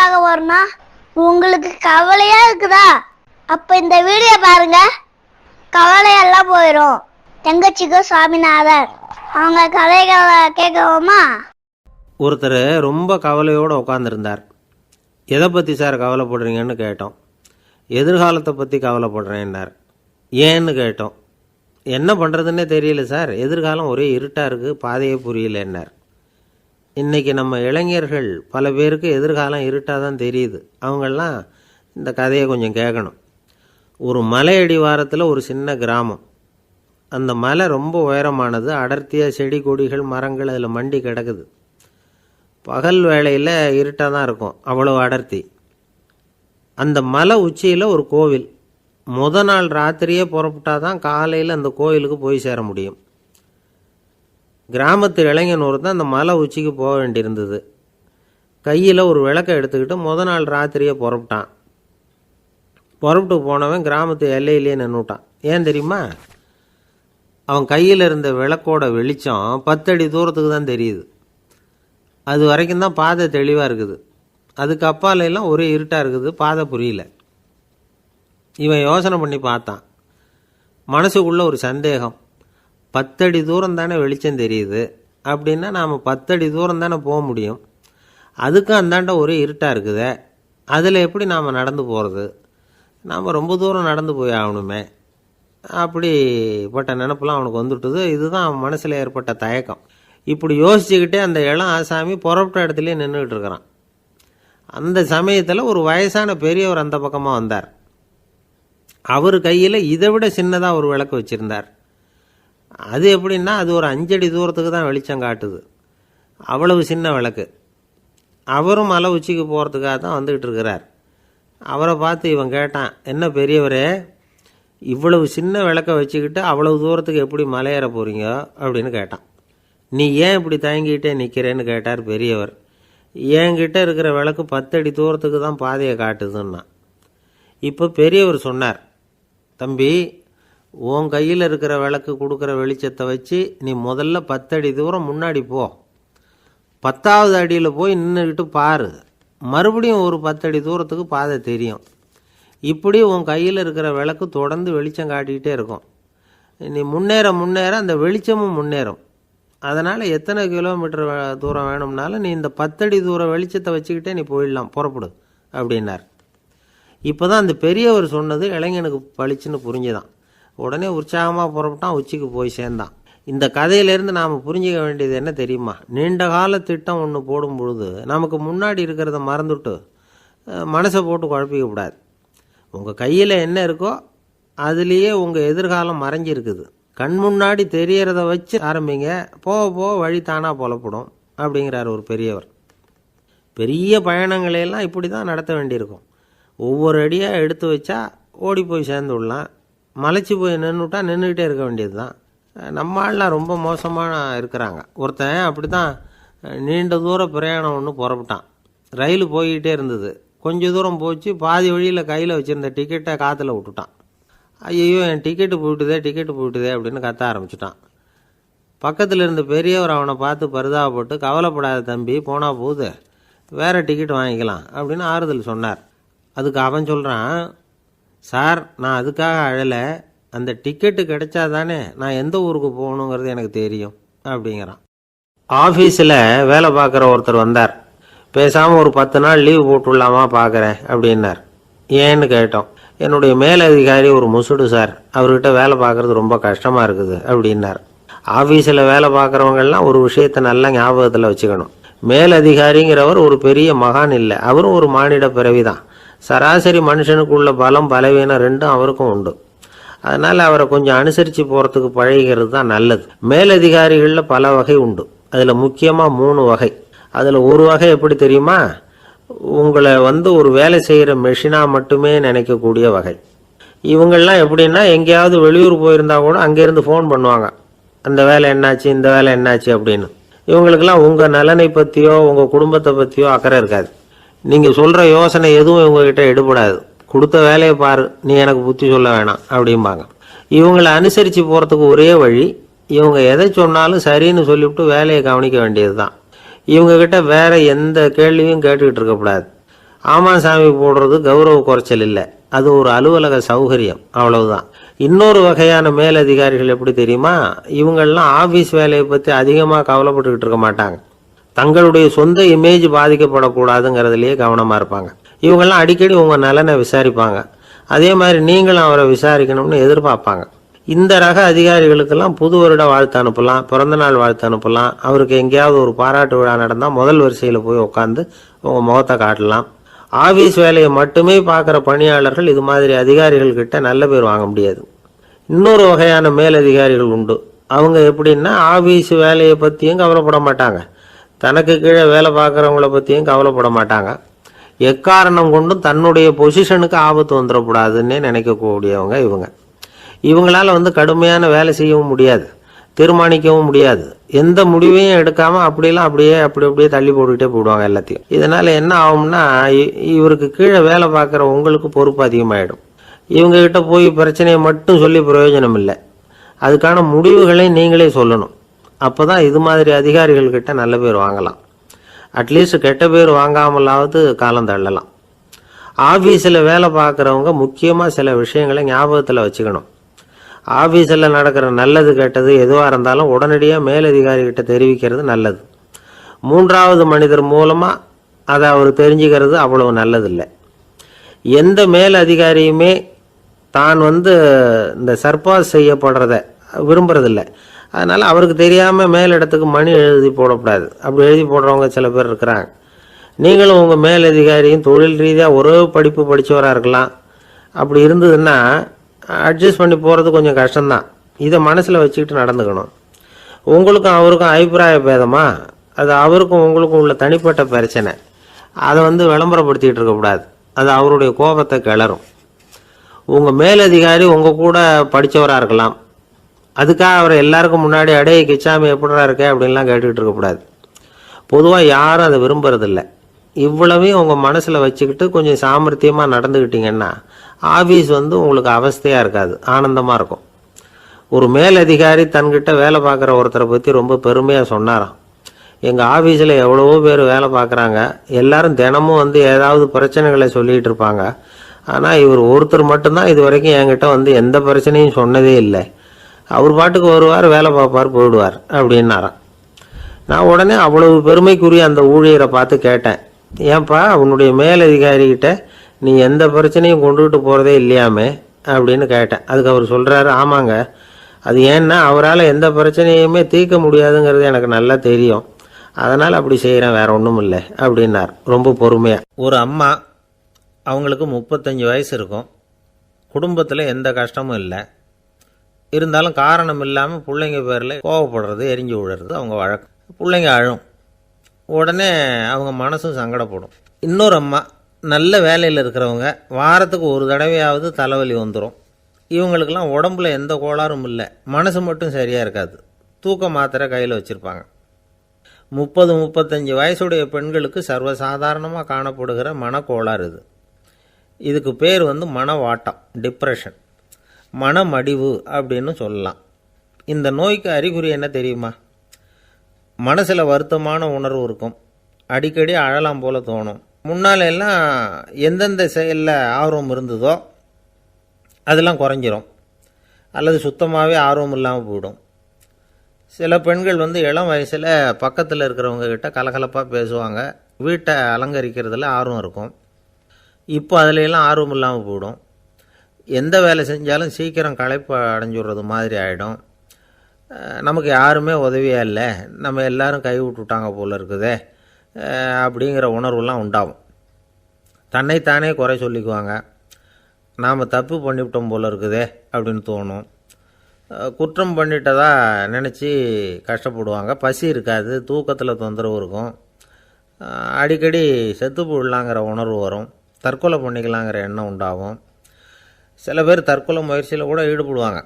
பார்க்க வரணும்னா உங்களுக்கு கவலையா இருக்குதா? அப்ப இந்த வீடியோ பாருங்க, கவலையெல்லாம் போயிடும். தங்கச்சிக்கு சுவாமிநாதன் அவங்க கதைகளை கேட்கவோமா? ஒருத்தர் ரொம்ப கவலையோடு உட்காந்துருந்தார். எதை பற்றி சார் கவலைப்படுறீங்கன்னு கேட்டோம். எதிர்காலத்தை பற்றி கவலைப்படுறேன்னார். ஏன்னு கேட்டோம். என்ன பண்ணுறதுன்னே தெரியல சார், எதிர்காலம் ஒரே இருட்டாக இருக்குது, பாதையே புரியலன்னார். இன்றைக்கி நம்ம இளைஞர்கள் பல பேருக்கு எதிர்காலம் இருட்டாக தான் தெரியுது. அவங்கெல்லாம் இந்த கதையை கொஞ்சம் கேட்கணும். ஒரு மலை அடிவாரத்தில் ஒரு சின்ன கிராமம். அந்த மலை ரொம்ப உயரமானது. அடர்த்தியாக செடி கொடிகள் மரங்கள் அதில் மண்டி கிடக்குது. பகல் வேளையில் இருட்டாக தான் இருக்கும், அவ்வளோ அடர்த்தி. அந்த மலை உச்சியில் ஒரு கோவில். நாள் ராத்திரியே புறப்பட்டால் தான் காலையில் அந்த கோவிலுக்கு போய் சேர முடியும். கிராமத்து இளைஞன் ஒருத்தன் அந்த மலை உச்சிக்கு போக வேண்டியிருந்தது. கையில் ஒரு விளக்கை எடுத்துக்கிட்டு நாள் ராத்திரியே புறப்பட்டான். புறப்பட்டு போனவன் கிராமத்து எல்லையிலேயே நின்றுட்டான். ஏன் தெரியுமா? அவன் கையில் இருந்த விளக்கோட வெளிச்சம் 10 அடி தூரத்துக்கு தான் தெரியுது. அது வரைக்கும் தான் பாதை தெளிவாக இருக்குது. அதுக்கு அப்பாலெல்லாம் ஒரே இருட்டாக இருக்குது, பாதை புரியல. இவன் யோசனை பண்ணி பார்த்தான். மனசுக்குள்ளே ஒரு சந்தேகம். 10 அடி தூரம் தானே வெளிச்சம் தெரியுது, அப்படின்னா நாம் 10 அடி தூரம் தானே போக முடியும். அதுக்கும் அந்தாண்ட ஒரே இருட்டாக இருக்குதே, அதில் எப்படி நாம் நடந்து போகிறது? நாம் ரொம்ப தூரம் நடந்து போய் ஆகணுமே. அப்படிப்பட்ட நினப்பெல்லாம் அவனுக்கு வந்துவிட்டது. இதுதான் அவன் மனசில் ஏற்பட்ட தயக்கம். இப்படி யோசிச்சுக்கிட்டே அந்த இளம் ஆசாமி புறப்பட்ட இடத்துலேயே நின்றுக்கிட்டு இருக்கிறான். அந்த சமயத்தில் ஒரு வயசான பெரியவர் அந்த பக்கமாக வந்தார். அவர் கையில் இதை விட சின்னதாக ஒரு விளக்கு வச்சுருந்தார். அது எப்படின்னா அது ஒரு 5 அடி தூரத்துக்கு தான் வெளிச்சம் காட்டுது. அவ்வளவு சின்ன விளக்கு. அவரும் மலை உச்சிக்கு போகிறதுக்காக தான் வந்துக்கிட்டு இருக்கிறார். அவரை பார்த்து இவன் கேட்டான், என்ன பெரியவரே, இவ்வளவு சின்ன விளக்கை வச்சுக்கிட்டு அவ்வளவு தூரத்துக்கு எப்படி மலையேற போகிறீங்க அப்படின்னு கேட்டான். நீ ஏன் இப்படி தயங்கிட்டே நிற்கிறேன்னு கேட்டார் பெரியவர். என்கிட்ட இருக்கிற விளக்கு 10 அடி தூரத்துக்கு தான் பாதையை காட்டுதுன்னா. இப்போ பெரியவர் சொன்னார், தம்பி, உன் கையில் இருக்கிற விளக்கு கொடுக்குற வெளிச்சத்தை வச்சு நீ முதல்ல 10 அடி தூரம் முன்னாடி போ. 10வது அடியில் போய் நின்றுக்கிட்டு பாரு, மறுபடியும் ஒரு 10 அடி தூரத்துக்கு பாதை தெரியும். இப்படி உன் கையில் இருக்கிற விளக்கு தொடர்ந்து வெளிச்சம் காட்டிக்கிட்டே இருக்கும். நீ முன்னேற முன்னேற அந்த வெளிச்சமும் முன்னேறும். அதனால் எத்தனை கிலோமீட்டர் தூரம் வேணும்னாலும் நீ இந்த 10 அடி தூரம் வெளிச்சத்தை வச்சுக்கிட்டே நீ போயிடலாம், புறப்படு அப்படின்னார். இப்போ தான் அந்த பெரியவர் சொன்னது இளைஞனுக்கு பளிச்சுன்னு புரிஞ்சுதான். உடனே உற்சாகமாக புறப்பட்டான், உச்சிக்கு போய் சேர்ந்தான். இந்த கதையிலேருந்து நாம் புரிஞ்சிக்க வேண்டியது என்ன தெரியுமா? நீண்ட கால திட்டம் ஒன்று போடும் பொழுது நமக்கு முன்னாடி இருக்கிறத மறந்துவிட்டு மனசை போட்டு குழப்பிக்க கூடாது. உங்கள் கையில் என்ன இருக்கோ அதுலேயே உங்கள் எதிர்காலம் மறைஞ்சிருக்குது. கண் முன்னாடி தெரியறத வச்சு ஆரம்பிங்க, போக போக வழி தானாக புலப்படும் அப்படிங்கிறார் ஒரு பெரியவர். பெரிய பயணங்களையெல்லாம் இப்படி தான் நடத்த வேண்டியிருக்கும். ஒவ்வொரு அடியாக எடுத்து வச்சா ஓடி போய் சேர்ந்து விடலாம். மலைச்சி போய் நின்றுட்டா நின்றுக்கிட்டே இருக்க வேண்டியது தான். நம்ம ஆள்லாம் ரொம்ப மோசமாக இருக்கிறாங்க. ஒருத்தன் அப்படி தான் நீண்ட தூர பிரயாணம் ஒன்று புறப்பட்டான். ரயில் போய்கிட்டே இருந்தது. கொஞ்சம் தூரம் போச்சு, பாதி வழியில் கையில் வச்சுருந்த டிக்கெட்டை காற்றுல விட்டுட்டான். ஐயோ, என் டிக்கெட்டு போயிட்டுதே அப்படின்னு கத்த ஆரம்பிச்சிட்டான். பக்கத்தில் இருந்த பெரியவர் அவனை பார்த்து பரிதாபப்பட்டு, கவலைப்படாத தம்பி, போனால் போகுது, வேறு டிக்கெட் வாங்கிக்கலாம் அப்படின்னு ஆறுதல் சொன்னார். அதுக்கு அவன் சொல்கிறான், சார், நான் அதுக்காக அழலை, அந்த டிக்கெட்டு கிடைச்சா தானே நான் எந்த ஊருக்கு போகணுங்கிறது எனக்கு தெரியும் அப்படிங்கிறான். ஆஃபீஸில் வேலை பார்க்குற ஒருத்தர் வந்தார். பேசாமல் ஒரு 10 நாள் லீவ் போட்டுடலாமா பார்க்குறேன் அப்படின்னார். ஏன்னு கேட்டோம். என்னுடைய மேலதிகாரி ஒரு முசுடு சார், அவர்கிட்ட வேலை பார்க்குறது ரொம்ப கஷ்டமாக இருக்குது அப்படின்னார். ஆஃபீஸில் வேலை பார்க்குறவங்கெல்லாம் ஒரு விஷயத்தை நல்லா ஞாபகத்தில் வச்சுக்கணும். மேலதிகாரிங்கிறவர் ஒரு பெரிய மகான் இல்லை, அவரும் ஒரு மானிட பிறவி தான். சராசரி மனுஷனுக்குள்ள பலம் பலவீனம் ரெண்டும் அவருக்கும் உண்டு. அதனால் அவரை கொஞ்சம் அனுசரித்து போகிறதுக்கு பழகிறது தான் நல்லது. மேலதிகாரிகளில் பல வகை உண்டு. அதில் முக்கியமாக 3 வகை. அதில் ஒரு வகை எப்படி தெரியுமா? உங்களை ஒரு வேலை செய்கிற மெஷினாக மட்டுமே நினைக்கக்கூடிய வகை. இவங்கள்லாம் எப்படின்னா, எங்கேயாவது வெளியூர் போயிருந்தா கூட அங்கேருந்து ஃபோன் பண்ணுவாங்க, அந்த வேலை என்னாச்சு, இந்த வேலை என்னாச்சு அப்படின்னு. இவங்களுக்கெல்லாம் உங்கள் நலனை பற்றியோ உங்கள் குடும்பத்தை பற்றியோ அக்கறை இருக்காது. நீங்கள் சொல்கிற யோசனை எதுவும் இவங்ககிட்ட எடுபடாது. கொடுத்த வேலையை பாரு, நீ எனக்கு புத்தி சொல்ல வேணாம் அப்படிம்பாங்க. இவங்களை அனுசரித்து போகிறதுக்கு ஒரே வழி, இவங்க எதை சொன்னாலும் சரின்னு சொல்லிவிட்டு வேலையை கவனிக்க வேண்டியது தான். இவங்ககிட்ட வேற எந்த கேள்வியும் கேட்டுக்கிட்டு இருக்கக்கூடாது. ஆமா சாமி போடுறது கௌரவ குறைச்சல் இல்லை, அது ஒரு அலுவலக சௌகரியம், அவ்வளவுதான். இன்னொரு வகையான மேலதிகாரிகள் எப்படி தெரியுமா? இவங்கெல்லாம் ஆபீஸ் வேலையை பற்றி அதிகமாக கவலைப்பட்டுக்கிட்டு இருக்க மாட்டாங்க. தங்களுடைய சொந்த இமேஜ் பாதிக்கப்படக்கூடாதுங்கிறதுலேயே கவனமாக இருப்பாங்க. இவங்கெல்லாம் அடிக்கடி உங்கள் நலனை விசாரிப்பாங்க. அதே மாதிரி நீங்களும் அவரை விசாரிக்கணும்னு எதிர்பார்ப்பாங்க. இந்த ரக அதிகாரிகளுக்கெல்லாம் புது வருட வாழ்த்து அனுப்பலாம், பிறந்தநாள் வாழ்த்து அனுப்பலாம். அவருக்கு எங்கேயாவது ஒரு பாராட்டு விழா நடந்தால் முதல் வரிசையில் போய் உட்காந்து உங்கள் முகத்தை காட்டலாம். ஆபீஸ் வேலையை மட்டுமே பார்க்குற பணியாளர்கள் இது மாதிரி அதிகாரிகள் கிட்ட நல்ல பேர் வாங்க முடியாது. இன்னொரு வகையான மேலதிகாரிகள் உண்டு. அவங்க எப்படின்னா ஆபீஸ் வேலையை பற்றியும் கவலைப்பட மாட்டாங்க, தனக்கு கீழே வேலை பார்க்குறவங்கள பற்றியும் கவலைப்பட மாட்டாங்க. எக்காரணம் கொண்டும் தன்னுடைய பொசிஷனுக்கு ஆபத்து வந்துடக்கூடாதுன்னே நினைக்கக்கூடியவங்க இவங்க. இவங்களால கடுமையான வேலை செய்யவும் முடியாது, தீர்மானிக்கவும் முடியாது. எந்த முடிவையும் எடுக்காம அப்படியே தள்ளி போட்டுக்கிட்டே போடுவாங்க எல்லாத்தையும். இதனால என்ன ஆகும்னா, இவருக்கு கீழே வேலை பார்க்குற உங்களுக்கு பொறுப்பு அதிகமாயிடும். இவங்க கிட்ட போய் பிரச்சனையை மட்டும் சொல்லி பிரயோஜனம் இல்லை, அதுக்கான முடிவுகளை நீங்களே சொல்லணும். அப்போதான் இது மாதிரி அதிகாரிகள் கிட்ட நல்ல பேர் வாங்கலாம். அட்லீஸ்ட் கெட்ட பேர் வாங்காமலாவது காலம் தள்ளலாம். ஆபீஸில் வேலை பார்க்குறவங்க முக்கியமாக சில விஷயங்களை ஞாபகத்தில் வச்சுக்கணும். ஆபீஸில் நடக்கிற நல்லது கெட்டது எதுவாக இருந்தாலும் உடனடியாக மேலதிகாரிகிட்ட தெரிவிக்கிறது நல்லது. மூன்றாவது மனிதர் மூலமாக அதை அவர் தெரிஞ்சுக்கிறது அவ்வளவு நல்லதில்லை. எந்த மேலதிகாரியுமே தான் இந்த சர்பாஸ் செய்யப்படுறத விரும்புறதில்லை. அதனால் அவருக்கு தெரியாமல் மேலிடத்துக்கு மணி எழுதி போடக்கூடாது. அப்படி எழுதி போடுறவங்க சில பேர் இருக்கிறாங்க. நீங்களும் உங்கள் மேலதிகாரியும் தொழில் ரீதியாக ஒரே படிப்பு படித்தவராக இருக்கலாம். அப்படி இருந்ததுன்னா அட்ஜஸ்ட் பண்ணி போகிறது கொஞ்சம் கஷ்டம்தான். இதை மனசில் வச்சுக்கிட்டு நடந்துக்கணும். உங்களுக்கும் அவருக்கும் அபிப்பிராய பேதமா, அது அவருக்கும் உங்களுக்கும் உள்ள தனிப்பட்ட பிரச்சனை. அதை விளம்பரப்படுத்திக்கிட்டு இருக்கக்கூடாது, அது அவருடைய கோபத்தை கிளறும். உங்கள் மேலதிகாரி உங்கள் கூட படித்தவராக இருக்கலாம், அதுக்காக அவரை எல்லாருக்கும் முன்னாடி அடைய கிச்சாமி எப்படிடா இருக்க அப்படின்லாம் கேட்டுக்கிட்டு இருக்கக்கூடாது. பொதுவாக யாரும் அதை விரும்புறதில்லை. இவ்வளவையும் உங்கள் மனசில் வச்சுக்கிட்டு கொஞ்சம் சாமர்த்தியமாக நடந்துக்கிட்டீங்கன்னா ஆஃபீஸ் உங்களுக்கு அவஸ்தையாக இருக்காது, ஆனந்தமாக இருக்கும். ஒரு மேலதிகாரி தன்கிட்ட வேலை பார்க்குற ஒருத்தரை பற்றி ரொம்ப பெருமையாக சொன்னாராம். எங்கள் ஆஃபீஸில் எவ்வளவோ பேர் வேலை பார்க்குறாங்க, எல்லாரும் தினமும் ஏதாவது பிரச்சனைகளை சொல்லிகிட்டு இருப்பாங்க. ஆனால் இவர் ஒருத்தர் மட்டும்தான் இது வரைக்கும் என்கிட்ட எந்த பிரச்சனையும் சொன்னதே இல்லை. அவர் பாட்டுக்கு வருவார், வேலை பார்ப்பார், போயிடுவார் அப்படின்னாராம். நான் உடனே அவ்வளவு பெருமைக்குரிய அந்த ஊழியரை பார்த்து கேட்டேன், ஏன்பா உன்னுடைய மேலதிகாரிகிட்ட நீ எந்த பிரச்சனையும் கொண்டுகிட்டு போகிறதே இல்லையாமே அப்படின்னு கேட்டேன். அதுக்கு அவர் சொல்கிறாரு, ஆமாங்க, அது ஏன்னா அவரால் எந்த பிரச்சனையுமே தீர்க்க முடியாதுங்கிறது எனக்கு நல்லா தெரியும், அதனால் அப்படி செய்கிறேன், வேற ஒன்றும் இல்லை அப்படின்னார் ரொம்ப பொறுமையாக. ஒரு அம்மா, அவங்களுக்கு 35 வயசு இருக்கும், குடும்பத்தில் எந்த கஷ்டமும் இல்லை. இருந்தாலும் காரணம் இல்லாமல் பிள்ளைங்க பேரில் கோவப்படுறது, எரிஞ்சு விழுறது அவங்க வழக்கம். பிள்ளைங்க அழும், உடனே அவங்க மனசும் சங்கடப்படும். இன்னொரு அம்மா, நல்ல வேலையில் இருக்கிறவங்க, வாரத்துக்கு ஒரு தடவையாவது தலைவலி வந்துடும். இவங்களுக்கெல்லாம் உடம்புல எந்த கோளாறும் இல்லை, மனசு மட்டும் சரியாக இருக்காது, தூக்க மாத்திரை கையில் வச்சுருப்பாங்க. 30-35 வயசுடைய பெண்களுக்கு சர்வசாதாரணமாக காணப்படுகிற மனக்கோளாறு இது. இதுக்கு பேர் மனவாட்டம், டிப்ரெஷன், மனமடிவு அப்படின்னு சொல்லலாம். இந்த நோய்க்கு அறிகுறி என்ன தெரியுமா? மனசில் வருத்தமான உணர்வு இருக்கும், அடிக்கடி அழலாம் போல தோணும். முன்னால எல்லாம் எந்தெந்த செயலில் ஆர்வம் இருந்ததோ அதெல்லாம் குறைஞ்சிரும், அல்லது சுத்தமாகவே ஆர்வம் இல்லாமல் போயிடும். சில பெண்கள் இளம் வயசில் பக்கத்தில் இருக்கிறவங்க கிட்ட கலகலப்பாக பேசுவாங்க, வீட்டை அலங்கரிக்கிறதுல ஆர்வம் இருக்கும். இப்போ அதிலெல்லாம் ஆர்வம் இல்லாமல் போயிடும். எந்த வேலை செஞ்சாலும் சீக்கிரம் களைப்பு அடைஞ்சுடுறது மாதிரி ஆகிடும். நமக்கு யாருமே உதவியாக இல்லை, நம்ம எல்லாரும் கை விட்டுட்டாங்க போல இருக்குதே அப்படிங்கிற உணர்வுலாம் உண்டாகும். தன்னைத்தானே குறை சொல்லிக்குவாங்க, நாம் தப்பு பண்ணிவிட்டோம் போல இருக்குதே அப்படின்னு தோணும். குற்றம் பண்ணிட்டதா நினச்சி கஷ்டப்படுவாங்க. பசி இருக்காது, தூக்கத்தில் தொந்தரவு இருக்கும், அடிக்கடி செத்து போடலாங்கிற உணர்வு வரும், தற்கொலை பண்ணிக்கலாங்கிற எண்ணம் உண்டாகும். சில பேர் தற்கொலை முயற்சியில் கூட ஈடுபடுவாங்க.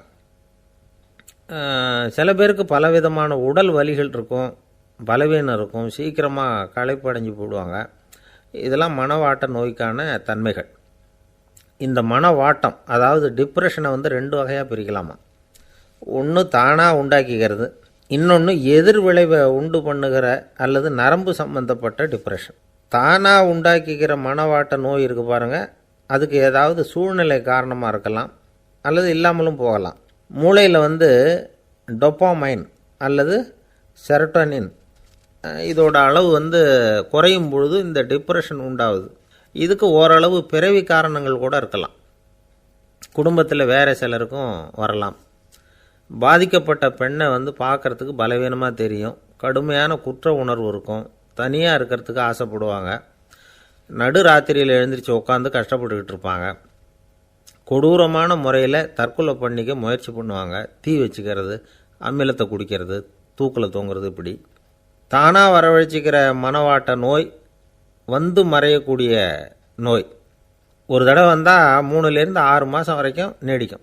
சில பேருக்கு பலவிதமான உடல் வலிகள் இருக்கும், பலவீனம் இருக்கும், சீக்கிரமாக களைப்படைஞ்சு போடுவாங்க. இதெல்லாம் மனவாட்ட நோய்க்கான தன்மைகள். இந்த மனவாட்டம், அதாவது டிப்ரெஷனை 2 வகையாக பிரிக்கலாமா. ஒன்று தானாக உண்டாக்கிக்கிறது, இன்னொன்று எதிர் விளைவை உண்டு பண்ணுகிற அல்லது நரம்பு சம்பந்தப்பட்ட டிப்ரெஷன். தானாக உண்டாக்கிக்கிற மனவாட்ட நோய் இருக்குது பாருங்கள், அதுக்கு ஏதாவது சூழ்நிலை காரணமாக இருக்கலாம் அல்லது இல்லாமலும் போகலாம். மூளையில் டொப்பாமைன் அல்லது செரட்டோனின் இதோட அளவு குறையும் பொழுது இந்த டிப்ரெஷன் உண்டாகுது. இதுக்கு ஓரளவு பிறவி காரணங்கள் கூட இருக்கலாம். குடும்பத்தில் வேறு சிலருக்கும் வரலாம். பாதிக்கப்பட்ட பெண்ணை பார்க்குறதுக்கு பலவீனமாக தெரியும், கடுமையான குற்ற உணர்வு இருக்கும், தனியாக இருக்கிறதுக்கு ஆசைப்படுவாங்க, நடு ராத்திரியில் எழுந்திரிச்சு உட்காந்து கஷ்டப்பட்டுக்கிட்டு இருப்பாங்க, கொடூரமான முறையில் தற்கொலை பண்ணிக்க முயற்சி பண்ணுவாங்க, தீ வச்சுக்கிறது, அமிலத்தை குடிக்கிறது, தூக்கில் தூங்குறது. இப்படி தானாக வரவழைச்சிக்கிற மனவாட்ட நோய் மறையக்கூடிய நோய். ஒரு தடவை வந்தால் 3லேருந்து 6 மாதம் வரைக்கும் நீடிக்கும்.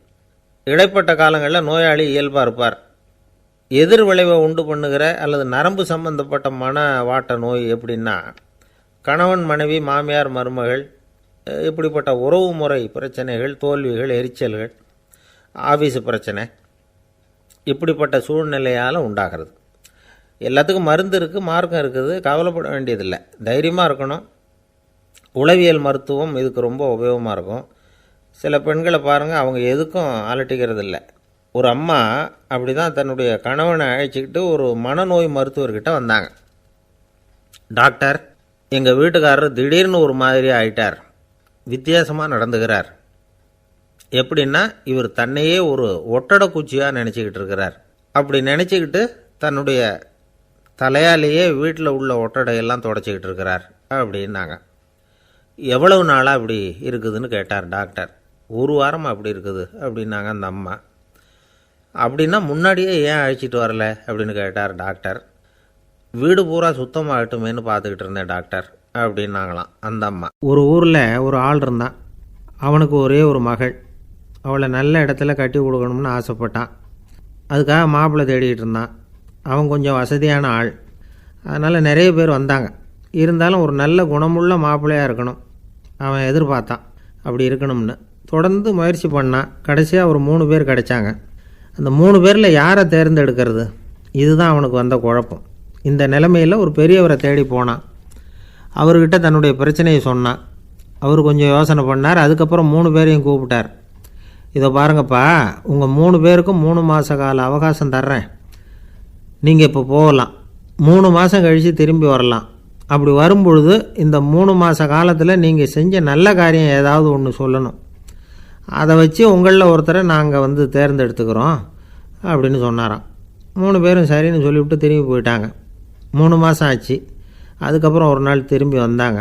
இடைப்பட்ட காலங்களில் நோயாளி இயல்பாக இருப்பார். எதிர் விளைவை உண்டு பண்ணுகிற அல்லது நரம்பு சம்பந்தப்பட்ட மனவாட்ட நோய் எப்படின்னா, கணவன் மனைவி மாமியார் மருமகள் இப்படிப்பட்ட உறவு முறை பிரச்சனைகள், தோல்விகள், எரிச்சல்கள், ஆஃபீஸு பிரச்சனை, இப்படிப்பட்ட சூழ்நிலையால் உண்டாகிறது. எல்லாத்துக்கும் மருந்து இருக்குது, மார்க்கம் இருக்குது, கவலைப்பட வேண்டியதில்லை, தைரியமாக இருக்கணும். உளவியல் மருத்துவம் இதுக்கு ரொம்ப உபயோகமாக இருக்கும். சில பெண்களை பாருங்கள், அவங்க எதுக்கும் அலட்டிக்கிறது இல்லை. ஒரு அம்மா அப்படி தான் தன்னுடைய கணவனை அழைச்சிக்கிட்டு ஒரு மனநோய் மருத்துவர்கிட்ட வந்தாங்க. டாக்டர், எங்கள் வீட்டுக்காரர் திடீர்னு ஒரு மாதிரி ஆயிட்டார், வித்தியாசமாக நடந்துக்கிறார். எப்படின்னா, இவர் தன்னையே ஒரு ஒட்டடை குச்சியாக நினச்சிக்கிட்டு இருக்கிறார். அப்படி நினச்சிக்கிட்டு தன்னுடைய தலையாலேயே வீட்டில் உள்ள ஒட்டடையெல்லாம் தொடச்சிக்கிட்டு இருக்கிறார் அப்படின்னாங்க. எவ்வளவு நாளாக அப்படி இருக்குதுன்னு கேட்டார் டாக்டர். 1 வாரமாக அப்படி இருக்குது அப்படின்னாங்க அந்த அம்மா. அப்படின்னா முன்னாடியே ஏன் அழைச்சிட்டு வரல அப்படின்னு கேட்டார் டாக்டர். வீடு பூரா சுத்தமாகட்டுமேனு பார்த்துக்கிட்டு இருந்தேன் டாக்டர் அப்படின்னாங்களாம் அந்த அம்மா. ஒரு ஊரில் ஒரு ஆள் இருந்தான். அவனுக்கு ஒரே ஒரு மகள். அவளை நல்ல இடத்துல கட்டி கொடுக்கணும்னு ஆசைப்பட்டான். அதுக்காக மாப்பிள்ளை தேடிக்கிட்டு இருந்தான். அவன் கொஞ்சம் வசதியான ஆள், அதனால் நிறைய பேர் வந்தாங்க. இருந்தாலும் ஒரு நல்ல குணமுள்ள மாப்பிள்ளையாக இருக்கணும் அவன் எதிர்பார்த்தான். அப்படி இருக்கணும்னு தொடர்ந்து முயற்சி பண்ணான். கடைசியாக ஒரு 3 பேர் கிடைச்சாங்க. அந்த 3 பேரில் யாரை தேர்ந்தெடுக்கிறது, இதுதான் அவனுக்கு வந்த குழப்பம். இந்த நிலைமையில் ஒரு பெரியவரை தேடி போனான். அவர்கிட்ட தன்னுடைய பிரச்சனையை சொன்னான். அவர் கொஞ்சம் யோசனை பண்ணார். அதுக்கப்புறம் 3 பேரையும் கூப்பிட்டார். இதை பாருங்கப்பா, உங்கள் 3 பேருக்கும் 3 மாத கால அவகாசம் தர்றேன். நீங்கள் இப்போ போகலாம், 3 மாதம் கழித்து திரும்பி வரலாம். அப்படி வரும்பொழுது இந்த 3 மாத காலத்தில் நீங்கள் செஞ்ச நல்ல காரியம் ஏதாவது ஒன்று சொல்லணும். அதை வச்சு உங்களில் ஒருத்தரை நாங்கள் தேர்ந்தெடுத்துக்கிறோம் அப்படின்னு சொன்னாராம். 3 பேரும் சரின்னு சொல்லிவிட்டு திரும்பி போயிட்டாங்க. 3 மாதம் ஆச்சு. அதுக்கப்புறம் ஒரு நாள் திரும்பி வந்தாங்க.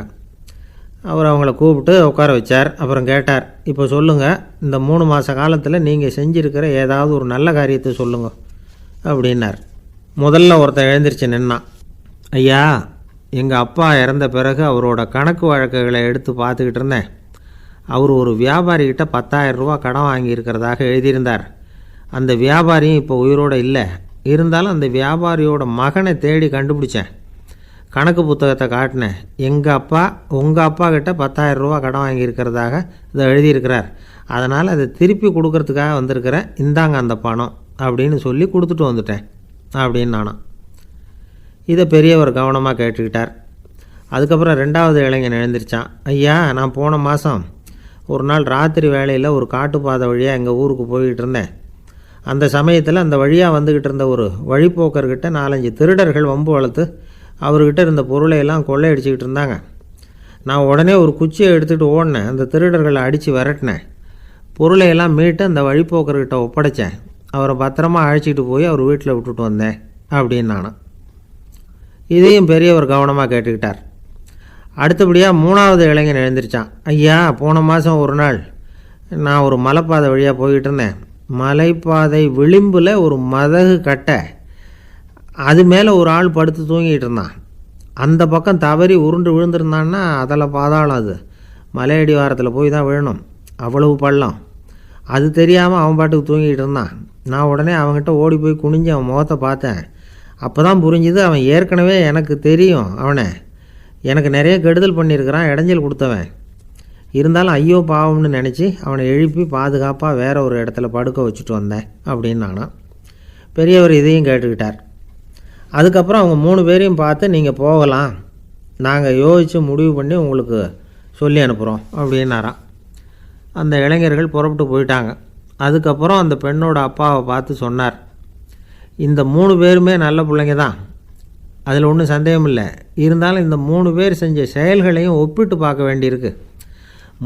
அவர் அவங்கள கூப்பிட்டு உட்கார வச்சார். அப்புறம் கேட்டார், இப்போ சொல்லுங்கள், இந்த 3 மாத காலத்தில் நீங்கள் செஞ்சுருக்கிற ஏதாவது ஒரு நல்ல காரியத்தை சொல்லுங்க அப்படின்னார். முதல்ல ஒருத்தன் எழுந்திரிச்சு நின்னான். ஐயா, எங்கள் அப்பா இறந்த பிறகு அவரோட கணக்கு வழக்குகளை எடுத்து பார்த்துக்கிட்டு இருந்தேன். அவர் ஒரு வியாபாரிகிட்ட 10,000 ரூபா கடன் வாங்கியிருக்கிறதாக எழுதியிருந்தார். அந்த வியாபாரியும் இப்போ உயிரோடு இல்லை. இருந்தாலும் அந்த வியாபாரியோட மகனை தேடி கண்டுபிடிச்சேன். கணக்கு புத்தகத்தை காட்டினேன். எங்கள் அப்பா உங்கள் அப்பா கிட்ட 10,000 ரூபா கடன் வாங்கியிருக்கிறதாக இதை எழுதியிருக்கிறார். அதனால் அதை திருப்பி கொடுக்கறதுக்காக வந்திருக்கிறேன். இந்தாங்க அந்த பணம் அப்படின்னு சொல்லி கொடுத்துட்டு வந்துட்டேன் அப்படின்னு நானும். இதை பெரியவர் கவனமாக கேட்டுக்கிட்டார். அதுக்கப்புறம் 2வது இளைஞன் எழுந்திரிச்சான். ஐயா, நான் போன மாதம் ஒரு நாள் ராத்திரி வேளையில் ஒரு காட்டுப்பாதை வழியாக எங்கள் ஊருக்கு போய்கிட்டு இருந்தேன். அந்த சமயத்தில் அந்த வழியாக வந்துக்கிட்டு இருந்த ஒரு வழிப்போக்கர்கிட்ட 4-5 திருடர்கள் வம்பு வளர்த்து அவர்கிட்ட இருந்த பொருளை எல்லாம் கொள்ளையடிச்சிக்கிட்டு இருந்தாங்க. நான் உடனே ஒரு குச்சியை எடுத்துகிட்டு ஓடினேன். அந்த திருடர்களை அடித்து விரட்டினேன். பொருளையெல்லாம் மீட்டு அந்த வழிப்போக்கர்கிட்ட ஒப்படைச்சேன். அவரை பத்திரமா அழைச்சிட்டு போய் அவர் வீட்டில் விட்டுட்டு வந்தேன் அப்படின்னு நானும். இதையும் பெரியவர் கவனமாக கேட்டுக்கிட்டார். அடுத்தபடியாக 3வது இளைஞன் எழுந்திரிச்சான். ஐயா, போன மாதம் ஒரு நாள் நான் ஒரு மலைப்பாதை வழியாக போய்கிட்டு இருந்தேன். மலைப்பாதை விளிம்பில் ஒரு மதகு கட்டை, அது மேலே ஒரு ஆள் படுத்து தூங்கிட்டு இருந்தான். அந்த பக்கம் தவறி உருண்டு விழுந்திருந்தான்னா அதில் பாதாளம். அது மலையடி வாரத்தில் போய் தான் விழணும், அவ்வளவு பள்ளம். அது தெரியாமல் அவன் பாட்டுக்கு தூங்கிட்டு இருந்தான். நான் உடனே அவன்கிட்ட ஓடி போய் குனிஞ்சு அவன் முகத்தை பார்த்தேன். அப்போ தான் புரிஞ்சுது, அவன் ஏற்கனவே எனக்கு தெரியும். அவனை எனக்கு நிறைய கெடுதல் பண்ணியிருக்கிறான், இடைஞ்சல் கொடுத்தவன். இருந்தாலும் ஐயோ பாவம்னு நினச்சி அவனை எழுப்பி பாதுகாப்பாக வேற ஒரு இடத்துல படுக்க வச்சுட்டு வந்தேன் அப்படின்னு நானும். பெரியவர் இதையும் கேட்டுக்கிட்டார். அதுக்கப்புறம் அவங்க 3 பேரையும் பார்த்து, நீங்கள் போகலாம், நாங்கள் யோசித்து முடிவு பண்ணி உங்களுக்கு சொல்லி அனுப்புகிறோம் அப்படின்னாராம். அந்த இளைஞர்கள் புறப்பட்டு போயிட்டாங்க. அதுக்கப்புறம் அந்த பெண்ணோட அப்பாவை பார்த்து சொன்னார், இந்த 3 பேருமே நல்ல பிள்ளைங்க தான், அதில் ஒன்றும் சந்தேகம் இல்லை. இருந்தாலும் இந்த 3 பேர் செஞ்ச செயல்களையும் ஒப்பிட்டு பார்க்க வேண்டியிருக்கு.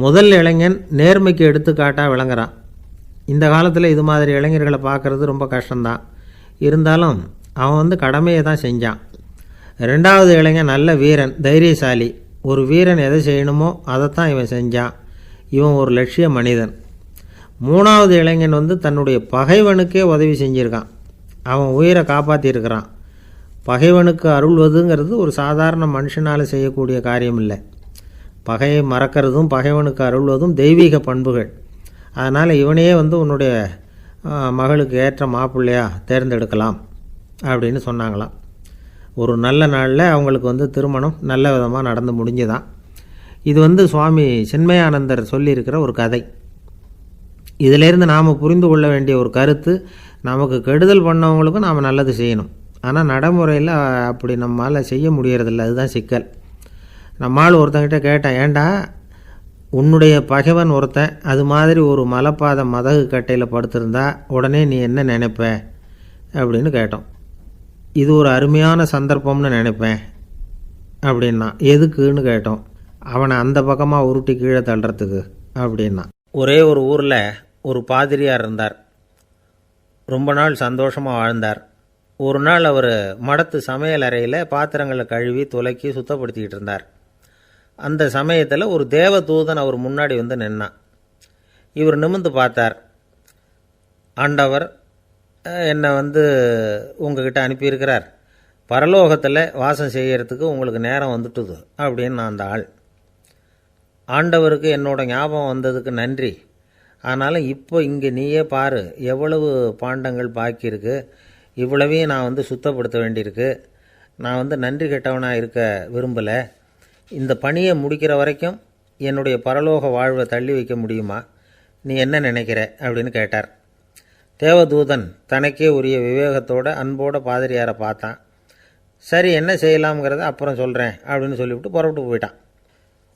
முதல் இளைஞன் நேர்மைக்கு எடுத்துக்காட்டாக விளங்குறான். இந்த காலத்தில் இது மாதிரி இளைஞர்களை பார்க்குறது ரொம்ப கஷ்டம்தான். இருந்தாலும் அவன் கடமையை தான் செஞ்சான். 2வது இளைஞன் நல்ல வீரன், தைரியசாலி. ஒரு வீரன் எதை செய்யணுமோ அதைத்தான் இவன் செஞ்சான். இவன் ஒரு லட்சிய மனிதன். 3வது இளைஞன் தன்னுடைய பகைவனுக்கே உதவி செஞ்சுருக்கான். அவன் உயிரை காப்பாற்றியிருக்கிறான். பகைவனுக்கு அருள்வதுங்கிறது ஒரு சாதாரண மனுஷனால் செய்யக்கூடிய காரியம் இல்லை. பகையை மறக்கிறதும் பகைவனுக்கு அருள்வதும் தெய்வீக பண்புகள். அதனால் இவனையே உன்னுடைய மகளுக்கு ஏற்ற மாப்பிள்ளையா தேர்ந்தெடுக்கலாம் அப்படின்னு சொன்னாங்களாம். ஒரு நல்ல நாளில் அவங்களுக்கு திருமணம் நல்ல விதமாக நடந்து முடிஞ்சுதான். இது சுவாமி சின்மயானந்தர் சொல்லியிருக்கிற ஒரு கதை. இதிலேருந்து நாம் புரிந்து கொள்ள வேண்டிய ஒரு கருத்து, நமக்கு கெடுதல் பண்ணவங்களுக்கும் நாம் நல்லது செய்யணும். ஆனால் நடைமுறையில் அப்படி நம்மளால் செய்ய முடியறதில்ல. அதுதான் சிக்கல். நம்மால் ஒருத்தங்கிட்ட கேட்டேன், ஏண்டா உன்னுடைய பகைவன் ஒருத்தன் அது மாதிரி ஒரு மலைப்பாதை மதகு கட்டையில் படுத்திருந்தா உடனே நீ என்ன நினைப்ப அப்படின்னு கேட்டோம். இது ஒரு அருமையான சந்தர்ப்பம்னு நினைப்பேன் அப்படின்னா. எதுக்குன்னு கேட்டோம். அவனை அந்த பக்கமாக உருட்டி கீழே தள்ளுறதுக்கு அப்படின்னா. ஒரே ஒரு ஊரில் ஒரு பாதிரியார் இருந்தார். ரொம்ப நாள் சந்தோஷமாக வாழ்ந்தார். ஒரு நாள் அவர் மடத்து சமையல் அறையில் பாத்திரங்களை கழுவி துலக்கி சுத்தப்படுத்திக்கிட்டு இருந்தார். அந்த சமயத்தில் ஒரு தேவதூதன் அவர் முன்னாடி நின்னான். இவர் நிமிர்ந்து பார்த்தார். ஆண்டவர் என்னை உங்ககிட்ட அனுப்பியிருக்கிறார், பரலோகத்தில் வாசம் செய்யறதுக்கு உங்களுக்கு நேரம் வந்துட்டுது அப்படின்னு நான் அந்த ஆள். ஆண்டவருக்கு என்னோட ஞாபகம் வந்ததுக்கு நன்றி. ஆனாலும் இப்போ இங்கே நீயே பாரு, எவ்வளவு பாண்டங்கள் பாக்கி இருக்கு, இவ்வளவையும் நான் சுத்தப்படுத்த வேண்டியிருக்கு. நான் நன்றி கெட்டவனாக இருக்க விரும்பலை. இந்த பணியை முடிக்கிற வரைக்கும் என்னுடைய பரலோக வாழ்வை தள்ளி வைக்க முடியுமா? நீ என்ன நினைக்கிற அப்படின்னு கேட்டார். தேவதூதன் தனக்கே உரிய விவேகத்தோட அன்போட பாதிரியாரை பார்த்தான். சரி, என்ன செய்யலாம்ங்கிறத அப்புறம் சொல்கிறேன் அப்படின்னு சொல்லிவிட்டு புறப்பட்டு போயிட்டான்.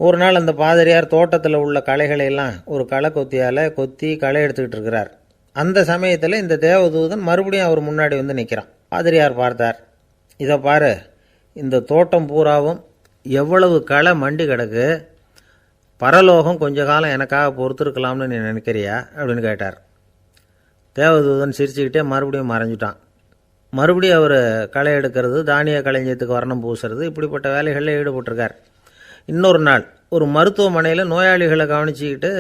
ஒரு நாள் அந்த பாதிரியார் தோட்டத்தில் உள்ள களைகளை எல்லாம் ஒரு களை கொத்தியால் கொத்தி களை எடுத்துக்கிட்டு இருக்கிறார். அந்த சமயத்தில் இந்த தேவதூதன் மறுபடியும் அவர் முன்னாடி நிற்கிறான். பாதிரியார் பார்த்தார். இதை பாரு, இந்த தோட்டம் பூராவும் எவ்வளவு களை மண்டி கிடக்கு, பரலோகம் கொஞ்ச காலம் எனக்காக பொறுத்திருக்கலாம்னு நீ நினைக்கிறியா அப்படின்னு கேட்டார். தேவதூதன் சிரிச்சுக்கிட்டே மறுபடியும் மறைஞ்சிட்டான். மறுபடியும் அவர் களை எடுக்கிறது, தானிய களஞ்சியத்துக்கு வர்ணம் பூசுறது, இப்படிப்பட்ட வேலைகளில் ஈடுபட்டிருக்கார். இன்னொரு நாள் ஒரு மருத்துவமனையில் நோயாளிகளை கவனிச்சிக்கிட்டு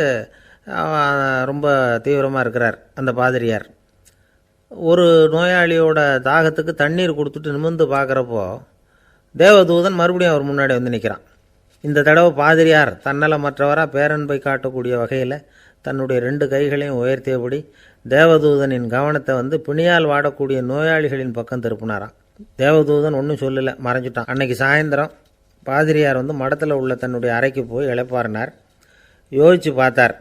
ரொம்ப தீவிரமாக இருக்கிறார் அந்த பாதிரியார். ஒரு நோயாளியோட தாகத்துக்கு தண்ணீர் கொடுத்துட்டு நிமிர்ந்து பார்க்குறப்போ தேவதூதன் மறுபடியும் அவர் முன்னாடி நிற்கிறான். இந்த தடவை பாதிரியார் தன்னலமற்றவராக பேரன்பை காட்டக்கூடிய வகையில் தன்னுடைய 2 கைகளையும் உயர்த்தியபடி தேவதூதனின் கவனத்தை பிணியால் வாடக்கூடிய நோயாளிகளின் பக்கம் திருப்பினாராம். தேவதூதன் ஒன்றும் சொல்லலை, மறைஞ்சிட்டான். அன்னைக்கு சாயந்தரம் பாதிரியார் மடத்தில் உள்ள தன்னுடைய அறைக்கு போய் இளைப்பாறினார். யோசித்து பார்த்தார்.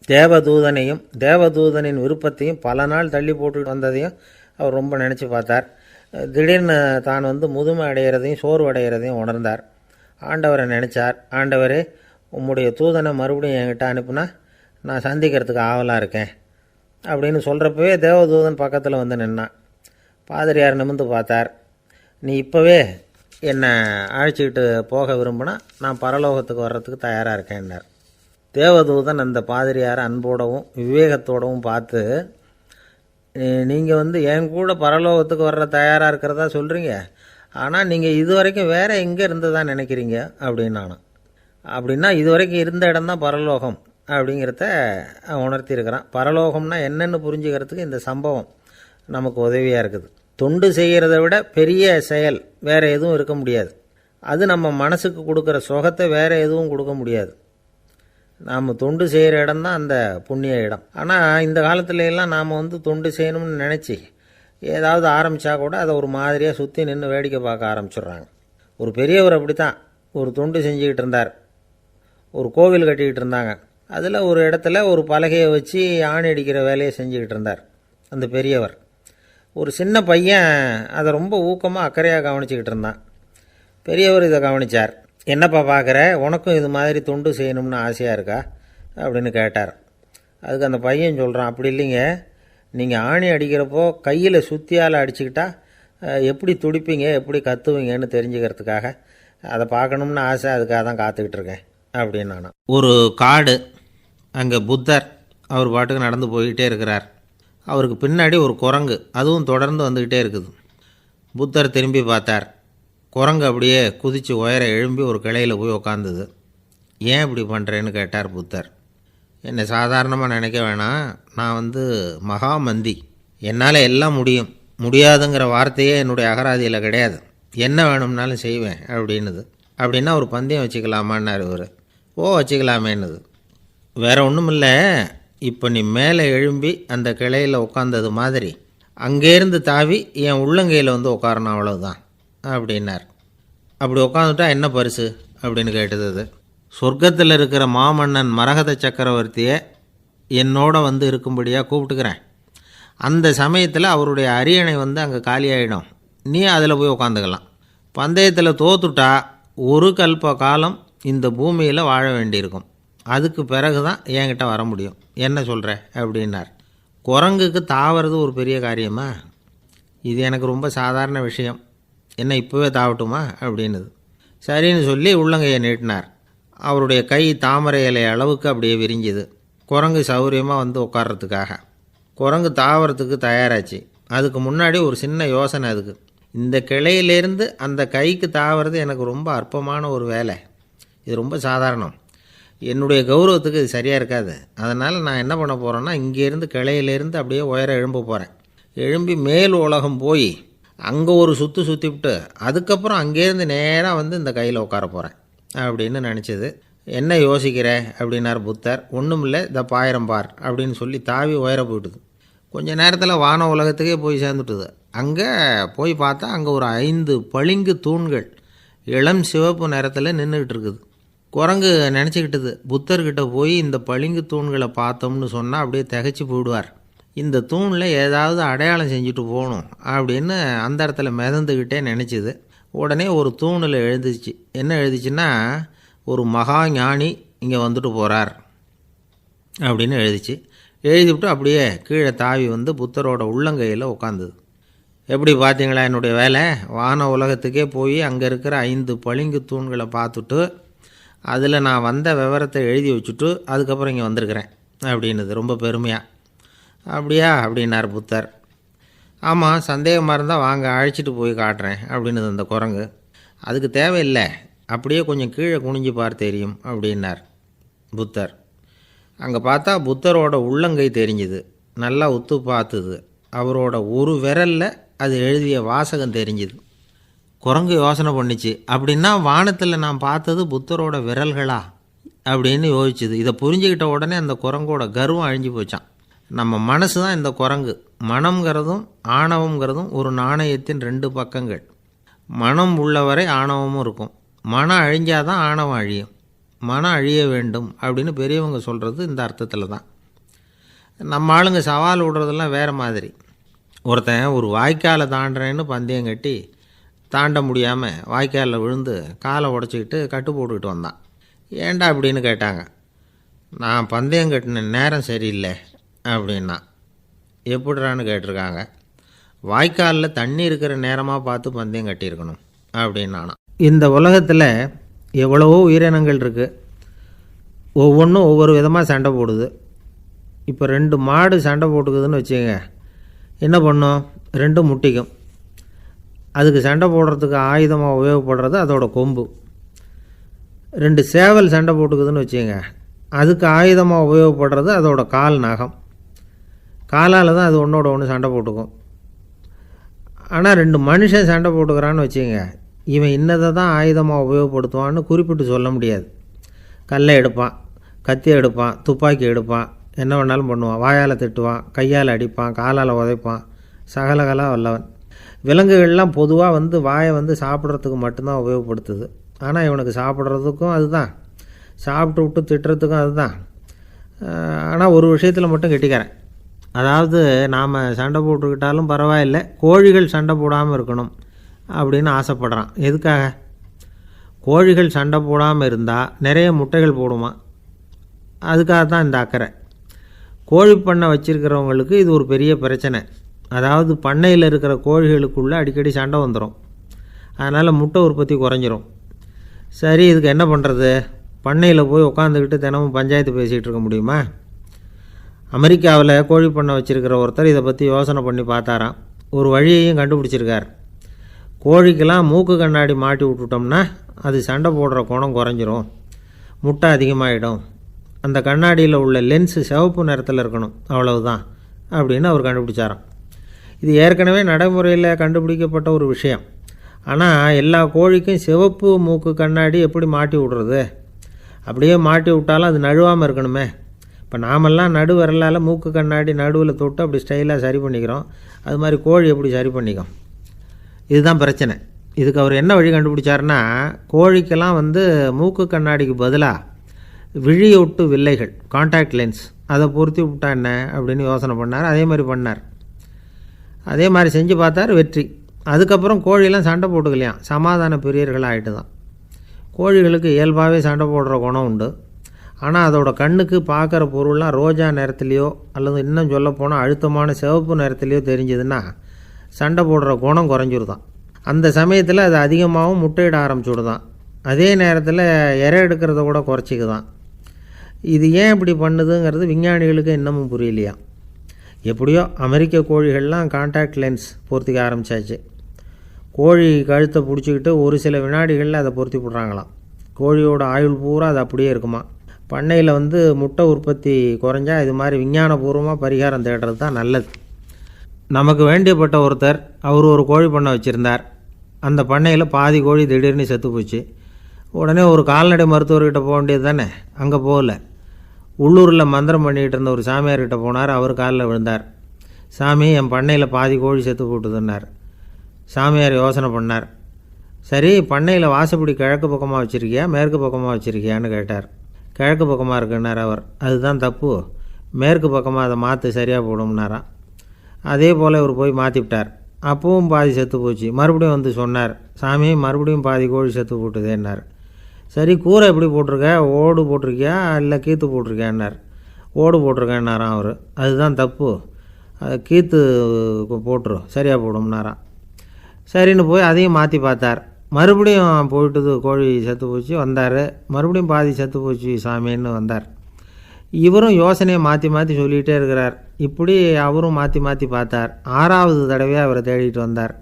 தேவதூதனையும் தேவதூதனின் விருப்பத்தையும் பல நாள் தள்ளி போட்டு வந்ததையும் அவர் ரொம்ப நினச்சி பார்த்தார். திடீர்னு தான் முதுமை அடைகிறதையும் சோர்வு அடைகிறதையும் உணர்ந்தார். ஆண்டவரை நினச்சார். ஆண்டவரே, உம்முடைய தூதனை மறுபடியும் என்கிட்ட அனுப்புனா நான் சந்திக்கிறதுக்கு ஆவலாக இருக்கேன் அப்படின்னு சொல்கிறப்பவே தேவதூதன் பக்கத்தில் நின்னான். பாதிரியார் நிமிர்ந்து பார்த்தார். நீ இப்போவே என்னை அழைச்சிக்கிட்டு போக விரும்பினா நான் பரலோகத்துக்கு வர்றதுக்கு தயாராக இருக்கேன்னார். தேவதூதன் அந்த பாதிரியாரை அன்போடவும் விவேகத்தோடவும் பார்த்து, நீங்கள் என் கூட பரலோகத்துக்கு வர்ற தயாராக இருக்கிறதா சொல்கிறீங்க, ஆனால் நீங்கள் இது வரைக்கும் வேறு எங்கே இருந்ததா நினைக்கிறீங்க அப்படின்னானா. அப்படின்னா இது வரைக்கும் இருந்த இடம்தான் பரலோகம் அப்படிங்கிறத உணர்த்தியிருக்கிறான். பரலோகம்னா என்னென்னு புரிஞ்சுக்கிறதுக்கு இந்த சம்பவம் நமக்கு உதவியாக இருக்குது. தொண்டு செய்கிறத விட பெரிய செயல் வேறு எதுவும் இருக்க முடியாது. அது நம்ம மனசுக்கு கொடுக்குற சுகத்தை வேறு எதுவும் கொடுக்க முடியாது. நாம் தொண்டு செய்கிற இடம் தான் அந்த புண்ணிய இடம். ஆனால் இந்த காலத்துல எல்லாம் நாம் தொண்டு செய்யணும்னு நினச்சி ஏதாவது ஆரம்பித்தா கூட அதை ஒரு மாதிரியாக சுற்றி நின்று வேடிக்கை பார்க்க ஆரம்பிச்சிடுறாங்க. ஒரு பெரியவர் அப்படி தான் ஒரு தொண்டு செஞ்சுக்கிட்டு இருந்தார். ஒரு கோவில் கட்டிக்கிட்டு இருந்தாங்க. அதில் ஒரு இடத்துல ஒரு பலகையை வச்சு ஆணி அடிக்கிற வேலையை செஞ்சுக்கிட்டு இருந்தார் அந்த பெரியவர். ஒரு சின்ன பையன் அதை ரொம்ப ஊக்கமாக அக்கறையாக கவனிச்சிக்கிட்டு இருந்தான். பெரியவர் இதை கவனித்தார். என்னப்பா பார்க்குற, உனக்கும் இது மாதிரி தொண்டு செய்யணும்னு ஆசையாக இருக்கா அப்படின்னு கேட்டார். அதுக்கு அந்த பையன் சொல்கிறான், அப்படி இல்லைங்க, நீங்கள் ஆணி அடிக்கிறப்போ கையில் சுத்தியால் அடிச்சுக்கிட்டா எப்படி துடிப்பீங்க, எப்படி கத்துவீங்கன்னு தெரிஞ்சுக்கிறதுக்காக அதை பார்க்கணும்னு ஆசை, அதுக்காக தான் காத்துக்கிட்டு இருக்கேன் அப்படின்னு நான். ஒரு காடு, அங்கே புத்தர் அவர் பாட்டுக்கு நடந்து போய்கிட்டே இருக்கிறார். அவருக்கு பின்னாடி ஒரு குரங்கு, அதுவும் தொடர்ந்து வந்துக்கிட்டே இருக்குது. புத்தர் திரும்பி பார்த்தார். குரங்கு அப்படியே குதித்து உயர எழும்பி ஒரு கிளையில் போய் உக்காந்துது. ஏன் இப்படி பண்ணுறேன்னு கேட்டார் புத்தர். என்னை சாதாரணமாக நினைக்க வேணாம், நான் மகாமந்தி, என்னால் எல்லாம் முடியும், முடியாதுங்கிற வார்த்தையே என்னுடைய அகராதியில் கிடையாது, என்ன வேணும்னாலும் செய்வேன் அப்படின்னுது. அப்படின்னா ஒரு பந்தயம் வச்சுக்கலாமான்னார் இவர். ஓ வச்சுக்கலாமேன்னுது. வேற ஒன்றும் இல்லை, இப்போ நீ மேலே எழும்பி அந்த கிளையில் உட்காந்தது மாதிரி அங்கேருந்து தாவி என் உள்ளங்கையில் உட்காரணும், அவ்வளவுதான் அப்படின்னார். அப்படி உட்காந்துட்டா என்ன பரிசு அப்படின்னு கேட்டது அது. சொர்க்கத்தில் இருக்கிற மாமன்னன் மரகத சக்கரவர்த்தியை என்னோட இருக்கும்படியாக கூப்பிட்டுக்கிறேன். அந்த சமயத்தில் அவருடைய அரியணை அங்கே காலியாகிடும், நீ அதில் போய் உட்காந்துக்கலாம். பந்தயத்தில் தோத்துட்டா ஒரு கல்ப காலம் இந்த பூமியில் வாழ வேண்டியிருக்கும், அதுக்கு பிறகு தான் என்கிட்ட வர முடியும், என்ன சொல்கிற அப்படின்னார். குரங்குக்கு தாவறது ஒரு பெரிய காரியமா, இது எனக்கு ரொம்ப சாதாரண விஷயம், என்ன இப்போவே தாவட்டுமா அப்படின்னுது. சரின்னு சொல்லி உள்ளங்கையை நீட்டினார். அவருடைய கை தாமரை இலை அளவுக்கு அப்படியே விரிஞ்சுது. குரங்கு சௌகரியமாக உட்கார்றதுக்காக. குரங்கு தாவறதுக்கு தயாராச்சு. அதுக்கு முன்னாடி ஒரு சின்ன யோசனை அதுக்கு. இந்த கிளையிலேருந்து அந்த கைக்கு தாவறது எனக்கு ரொம்ப அற்பமான ஒரு வேலை, இது ரொம்ப சாதாரணம், என்னுடைய கௌரவத்துக்கு இது சரியாக இருக்காது. அதனால் நான் என்ன பண்ண போகிறேன்னா, இங்கேருந்து கிளையிலேருந்து அப்படியே உயர எழும்ப போகிறேன். எழும்பி மேல் உலகம் போய் அங்கே ஒரு சுற்றிவிட்டு அதுக்கப்புறம் அங்கேருந்து நேராக இந்த கையில் உட்கார போகிறேன் அப்படின்னு நினச்சிது. என்ன யோசிக்கிற அப்படின்னார் புத்தர். ஒன்றும் இல்லை, இந்த பாயிரம் பார் அப்படின்னு சொல்லி தாவி உயர போயிட்டுது. கொஞ்ச நேரத்தில் வான உலகத்துக்கே போய் சேர்ந்துட்டுது. அங்கே போய் பார்த்தா அங்கே ஒரு 5 பளிங்கு தூண்கள் இளம் சிவப்பு நிறத்தில் நின்றுக்கிட்டு இருக்குது. குரங்கு நினச்சிக்கிட்டது, புத்தர்கிட்ட போய் இந்த பளிங்கு தூண்களை பார்த்தோம்னு சொன்னால் அப்படியே திகைச்சு போயிடுவார், இந்த தூணில் ஏதாவது அடையாளம் செஞ்சுட்டு போகணும் அப்படின்னு அந்த இடத்துல மிதந்துக்கிட்டே நினச்சிது. உடனே ஒரு தூணில் எழுதிச்சு. என்ன எழுதிச்சுன்னா, ஒரு மகா ஞானி இங்கே போகிறார் அப்படின்னு எழுதிச்சு. எழுதிவிட்டு அப்படியே கீழே தாவி புத்தரோட உள்ளங்கையில் உட்காந்துது. எப்படி பார்த்தீங்களா என்னுடைய வேலை, வான உலகத்துக்கே போய் அங்கே இருக்கிற 5 பளிங்கு தூண்களை பார்த்துட்டு அதில் நான் வந்த விவரத்தை எழுதி வச்சுட்டு அதுக்கப்புறம் இங்கே வந்திருக்கிறேன் அப்படின்னுது ரொம்ப பெருமையாக. அப்படியா அப்படின்னார் புத்தர். ஆமாம், சந்தேகமாக இருந்தால் வாங்க அழைச்சிட்டு போய் காட்டுறேன் அப்படின்னுது அந்த குரங்கு. அதுக்கு தேவையில்லை, அப்படியே கொஞ்சம் கீழே குனிஞ்சு பார் தெரியும் அப்படின்னார் புத்தர். அங்கே பார்த்தா புத்தரோட உள்ளங்கை தெரிஞ்சுது. நல்லா உத்து பார்த்துது. அவரோட ஒரு விரலில் அது எழுதிய வாசகம் தெரிஞ்சுது. குரங்கு யோசனை பண்ணிச்சு, அப்படின்னா வானத்தில் நான் பார்த்தது புத்தரோட விரல்களா அப்படின்னு யோசிச்சுது. இதை புரிஞ்சுக்கிட்ட உடனே அந்த குரங்கோட கர்வம் அழிஞ்சு போச்சான். நம்ம மனசு தான் இந்த குரங்கு. மனம்ங்கிறதும் ஆணவங்கிறதும் ஒரு நாணயத்தின் 2 பக்கங்கள். மனம் உள்ளவரை ஆணவமும் இருக்கும். மனம் அழிஞ்சாதான் ஆணவம் அழியும். மனம் அழிய வேண்டும் அப்படின்னு பெரியவங்க சொல்கிறது இந்த அர்த்தத்தில் தான். நம்ம ஆளுங்க சவால் விடுறதெல்லாம் வேறு மாதிரி. ஒருத்தன் ஒரு வாய்க்காலை தாண்டுறேன்னு பந்தயம் கட்டி தாண்ட முடியாமல் வாய்க்காலில் விழுந்து காலை உடச்சிக்கிட்டு கட்டு போட்டுக்கிட்டு வந்தான். ஏன்டா அப்படின்னு கேட்டாங்க. நான் பந்தயம் கட்டின நேரம் சரியில்லை அப்படின்னா. எப்படிறான்னு கேட்டிருக்காங்க. வாய்க்காலில் தண்ணி இருக்கிற நேரமாக பார்த்து பந்தயம் கட்டியிருக்கணும் அப்படின்னானா. இந்த உலகத்தில் எவ்வளவோ உயிரினங்கள் இருக்குது, ஒவ்வொன்றும் ஒவ்வொரு விதமாக சண்டை போடுது. இப்போ 2 மாடு சண்டை போட்டுக்குதுன்னு வச்சுக்கோங்க, என்ன பண்ணும், 2 முட்டிக்கும். அதுக்கு சண்டை போடுறதுக்கு ஆயுதமாக உபயோகப்படுறது அதோட கொம்பு. 2 சேவல் சண்டை போட்டுக்குதுன்னு வச்சுக்கோங்க, அதுக்கு ஆயுதமாக உபயோகப்படுறது அதோட கால் நகம். காலால் தான் அது ஒன்றோட ஒன்று சண்டை போட்டுக்கும். ஆனால் 2 மனுஷன் சண்டை போட்டுக்கிறான்னு வச்சுக்கோங்க, இவன் இன்னதை தான் ஆயுதமாக உபயோகப்படுத்துவான்னு குறிப்பிட்டு சொல்ல முடியாது. கல்லை எடுப்பான், கத்தி எடுப்பான், துப்பாக்கி எடுப்பான், என்ன வேணாலும் பண்ணுவான். வாயால் திட்டுவான், கையால் அடிப்பான், காலால் உதைப்பான், சகலகலா வல்லவன். விலங்குகள்லாம் பொதுவாக வாயை சாப்பிட்றதுக்கு மட்டும்தான் உபயோகப்படுத்துது. ஆனால் இவனுக்கு சாப்பிட்றதுக்கும் அதுதான், சாப்பிட்டு விட்டு திட்டுறதுக்கும் அதுதான். ஆனால் ஒரு விஷயத்தில் மட்டும் கெட்டிக்கிறேன். அதாவது நாம் சண்டை போட்டுக்கிட்டாலும் பரவாயில்லை, கோழிகள் சண்டை போடாமல் இருக்கணும் அப்படின்னு ஆசைப்படுறான். எதுக்காக? கோழிகள் சண்டை போடாமல் இருந்தால் நிறைய முட்டைகள் போடுமா. அதுக்காக தான் இந்த அக்கறை. கோழி பண்ணை வச்சுருக்கிறவங்களுக்கு இது ஒரு பெரிய பிரச்சனை. அதாவது பண்ணையில் இருக்கிற கோழிகளுக்குள்ளே அடிக்கடி சண்டை வந்துடும். அதனால் முட்டை உற்பத்தி குறைஞ்சிரும். சரி, இதுக்கு என்ன பண்ணுறது? பண்ணையில் போய் உட்காந்துக்கிட்டு தினமும் பஞ்சாயத்து பேசிகிட்டு இருக்க முடியுமா? அமெரிக்காவில் கோழி பண்ணை வச்சுருக்கிற ஒருத்தர் இதை பற்றி யோசனை பண்ணி பார்த்தாராம். ஒரு வழியையும் கண்டுபிடிச்சிருக்கார். கோழிக்கெல்லாம் மூக்கு கண்ணாடி மாட்டி விட்டுட்டோம்னா அது சண்டை போடுற குணம் குறைஞ்சிரும், முட்டை அதிகமாகிடும். அந்த கண்ணாடியில் உள்ள லென்ஸு சிவப்பு நிறத்தில் இருக்கணும், அவ்வளவுதான் அப்படின்னு அவர் கண்டுபிடிச்சாராம். இது ஏற்கனவே நடைமுறையில் கண்டுபிடிக்கப்பட்ட ஒரு விஷயம். ஆனால் எல்லா கோழிக்கும் சிவப்பு மூக்கு கண்ணாடி எப்படி மாட்டி விடுறது? அப்படியே மாட்டி விட்டாலும் அது நழுவாமல் இருக்கணுமே. இப்போ நாமெல்லாம் நடு விரலால் மூக்கு கண்ணாடி நடுவில் தொட்டு அப்படி ஸ்டைலாக சரி பண்ணிக்கிறோம். அது மாதிரி கோழி எப்படி சரி பண்ணிக்கும்? இதுதான் பிரச்சனை. இதுக்கு அவர் என்ன வழி கண்டுபிடிச்சாருன்னா, கோழிக்கெல்லாம் மூக்கு கண்ணாடிக்கு பதிலாக விழியொட்டு வில்லைகள், காண்டாக்ட் லென்ஸ், அதை பொருத்தி விட்டா என்ன அப்படின்னு யோசனை பண்ணார். அதே மாதிரி பண்ணார். அதே மாதிரி செஞ்சு பார்த்தார், வெற்றி. அதுக்கப்புறம் கோழியெல்லாம் சண்டை போட்டுக்கலையாம், சமாதான பிரியர்கள் ஆகிட்டு தான். கோழிகளுக்கு இயல்பாகவே சண்டை போடுற குணம் உண்டு. ஆனால் அதோட கண்ணுக்கு பார்க்குற பொருள்லாம் ரோஜா நிறத்துலையோ அல்லது இன்னும் சொல்லப்போனால் அழுத்தமான சிவப்பு நிறத்துலையோ தெரிஞ்சதுன்னா சண்டை போடுற குணம் குறைஞ்சிருதான். அந்த சமயத்தில் அது அதிகமாகவும் முட்டையிட ஆரம்பிச்சுடுதான். அதே நேரத்தில் இறை எடுக்கிறத கூட குறைச்சிக்குதான். இது ஏன் இப்படி பண்ணுதுங்கிறது விஞ்ஞானிகளுக்கு இன்னமும் புரியலையா. எப்படியோ அமெரிக்க கோழிகள்லாம் காண்டாக்ட் லென்ஸ் பொருத்திக்க ஆரம்பித்தாச்சு. கோழி கழுத்தை பிடிச்சிக்கிட்டு ஒரு சில வினாடிகளில் அதை பொருத்தி விட்றாங்களாம். கோழியோட ஆயுள் பூரா அது அப்படியே இருக்குமா. பண்ணையில் முட்டை உற்பத்தி குறைஞ்சா இது மாதிரி விஞ்ஞானபூர்வமாக பரிகாரம் தேடுறது தான் நல்லது. நமக்கு வேண்டியப்பட்ட ஒருத்தர், அவர் ஒரு கோழி பண்ணை வச்சுருந்தார். அந்த பண்ணையில் பாதி கோழி திடீர்னு செத்து போச்சு. உடனே ஒரு கால்நடை மருத்துவர்கிட்ட போக வேண்டியது தானே. அங்கே போகல. உள்ளூரில் மந்திரம் பண்ணிகிட்டு இருந்த ஒரு சாமியார்கிட்ட போனார். அவர் காலில் விழுந்தார். சாமி, என் பண்ணையில் பாதி கோழி செத்து போட்டுதுன்னார். சாமியார் யோசனை பண்ணார். சரி, பண்ணையில் வாசப்படி கிழக்கு பக்கமாக வச்சுருக்கியா மேற்கு பக்கமாக வச்சுருக்கியான்னு கேட்டார். கிழக்கு பக்கமாக இருக்குன்னார் அவர். அதுதான் தப்பு, மேற்கு பக்கமாக அதை மாற்று, சரியாக போடும்னாராம். அதே போல் இவர் போய் மாற்றிவிட்டார். அப்பவும் பாதி செத்து போச்சு. மறுபடியும் சொன்னார், சாமி மறுபடியும் பாதி கோழி செத்து போட்டுதேன்னார். சரி, கூரை எப்படி போட்டிருக்க? ஓடு போட்டிருக்கியா இல்லை கீத்து போட்டிருக்கியான்னார். ஓடு போட்டிருக்கேன்னாராம் அவர். அதுதான் தப்பு, கீத்து போட்டுரு, சரியாக போடும்னாராம். சரின்னு போய் அதையும் மாற்றி பார்த்தார். மறுபடியும் போயிட்டுது, கோழி செத்து போச்சு. வந்தார். மறுபடியும் பாதி செத்து போச்சு சாமின்னு வந்தார். இவரும் யோசனையை மாற்றி மாற்றி சொல்லிகிட்டே இருக்கிறார். இப்படி அவரும் மாற்றி மாற்றி பார்த்தார். 6வது தடவையாக அவரை தேடிட்டு வந்தார்.